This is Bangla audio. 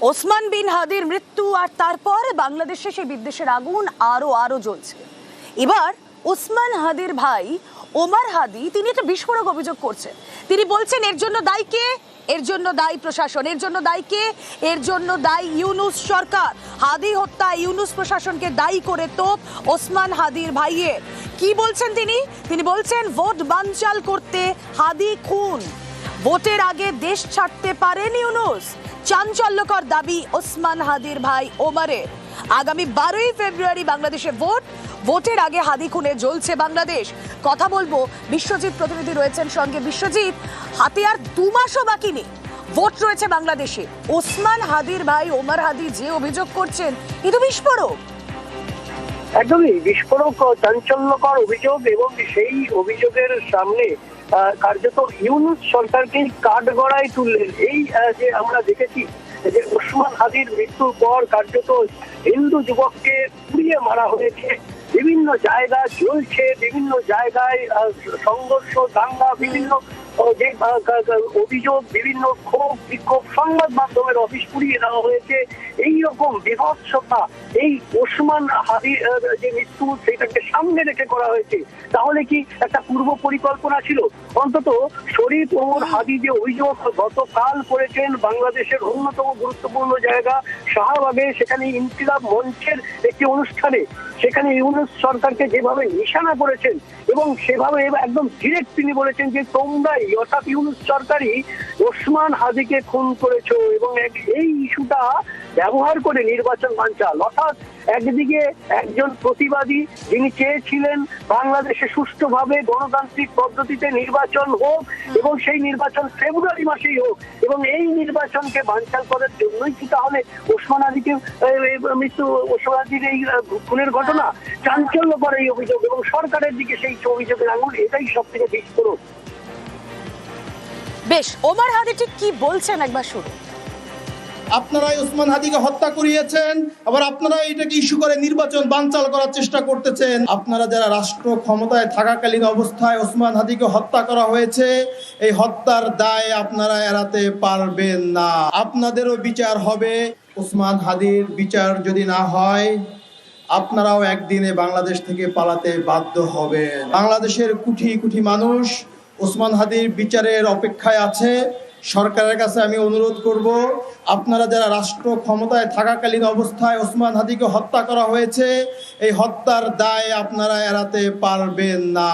ওসমান বিন হাদির মৃত্যু আর তারপর বাংলাদেশে সেই বিদ্বেষের আগুন আরো জ্বলছে। এবার ওসমান হাদির ভাই ওমর হাদি তিনি একটা বিস্ফোরক অভিযোগ করছেন। তিনি বলছেন এর জন্য দায়ী কে? এর জন্য দায়ী প্রশাসন। এর জন্য দায়ী কে? এর জন্য দায়ী ইউনূস সরকার। হাদি হত্যা ইউনূস প্রশাসনকে দায়ী করে তোপ ওসমান হাদির ভাইয়ের। কি বলছেন তিনি? তিনি বলছেন ভোট বানচাল করতে হাদি খুন, ভোটের আগে দেশ ছাড়তে পারেন ইউনূস। চাঞ্চল্যকর দাবি ওসমান হাদির ভাই ওমরের। আগামী 12ই ফেব্রুয়ারি বাংলাদেশে ভোটের আগে হাদি খুনে জ্বলছে বাংলাদেশ। কথা বলবো, বিশ্বজিৎ প্রতিনিধি রয়েছেন সঙ্গে। বিশ্বজিৎ, হাতে আর 2 মাসও বাকি নেই, ভোট রয়েছে বাংলাদেশে। ওসমান হাদির ভাই ওমর হাদি যে অভিযোগ করছেন এ তো বিস্ফোরক। একদমই বিস্ফোরক, চাঞ্চল্যকর অভিযোগ, এবং সেই অভিযোগের সামনে কার্যত ইউনূস সরকারকে কাঠগড়ায় তুললেন। এই যে আমরা দেখেছি যে ওসমান হাদির মৃত্যুর পর কার্যত হিন্দু যুবককে পুড়িয়ে মারা হয়েছে, বিভিন্ন জায়গায় জ্বলছে, বিভিন্ন জায়গায় সংঘর্ষ, দাঙ্গা, বিভিন্ন যে অভিযোগ, বিভিন্ন ক্ষোভ বিক্ষোভ, সংবাদ মাধ্যমের অফিস পুড়িয়ে দেওয়া হয়েছে। এইরকম বিভৎসতা এই ওসমান হাদির যে মৃত্যু সেটাকে সামনে রেখে করা হয়েছে। তাহলে কি একটা পূর্ব পরিকল্পনা ছিল? অন্তত শরীফ ওমর হাদি যে অভিযোগ গতকাল করেছেন বাংলাদেশের অন্যতম গুরুত্বপূর্ণ জায়গা শাহবাগে, সেখানে ইনকিলাব মঞ্চের একটি অনুষ্ঠানে সেখানে ইউনূস সরকারকে যেভাবে নিশানা করেছেন এবং সেভাবে একদম ডিরেক্ট তিনি বলেছেন যে তোমরাই, অর্থাৎ ইউনূস সরকারই ওসমান হাদিকে খুন করেছো, এবং এই ইস্যুটা ব্যবহার করে নির্বাচন বানচাল। অর্থাৎ একদিকে একজন প্রতিবাদী যিনি চেয়েছিলেন বাংলাদেশে সুষ্ঠুভাবে গণতান্ত্রিক পদ্ধতিতে নির্বাচন হোক এবং সেই নির্বাচন ফেব্রুয়ারি মাসেই হোক, এবং এই নির্বাচনকে বানচাল করার জন্যই কি তাহলে ওসমান হাদিকে মৃত্যু, ওসমান হাদির এই খুনের ঘটনা? চাঞ্চল্যকর এই অভিযোগ এবং সরকারের দিকে সেই অভিযোগের আঙুল, এটাই সব থেকে বিস্ফোরক। বেশ, ওমর হাদি ঠিক কি বলছেন একবার শুনুন। আপনারাই ওসমান হাদিকে হত্যা করিয়েছেন, আবার আপনারা এটাকে ইস্যু করে নির্বাচন বানচাল করার চেষ্টা করতেছেন। আপনারা যারা রাষ্ট্র ক্ষমতায় থাকাকালীন অবস্থায় ওসমান হাদিকে হত্যা করা হয়েছে, এই হত্যার দায় আপনারা এড়াতে পারবেন না। আপনাদেরও বিচার হবে। ওসমান হাদির বিচার যদি না হয়, আপনারাও একদিনে বাংলাদেশ থেকে পালাতে বাধ্য হবেন। বাংলাদেশের কোটি কোটি মানুষ ওসমান হাদির বিচারের অপেক্ষায় আছে। সরকারের কাছে আমি অনুরোধ করব, আপনারা যারা রাষ্ট্র ক্ষমতায় থাকাকালীন অবস্থায় ওসমান হাদিকে হত্যা করা হয়েছে, এই হত্যার দায় আপনারা এড়াতে পারবেন না।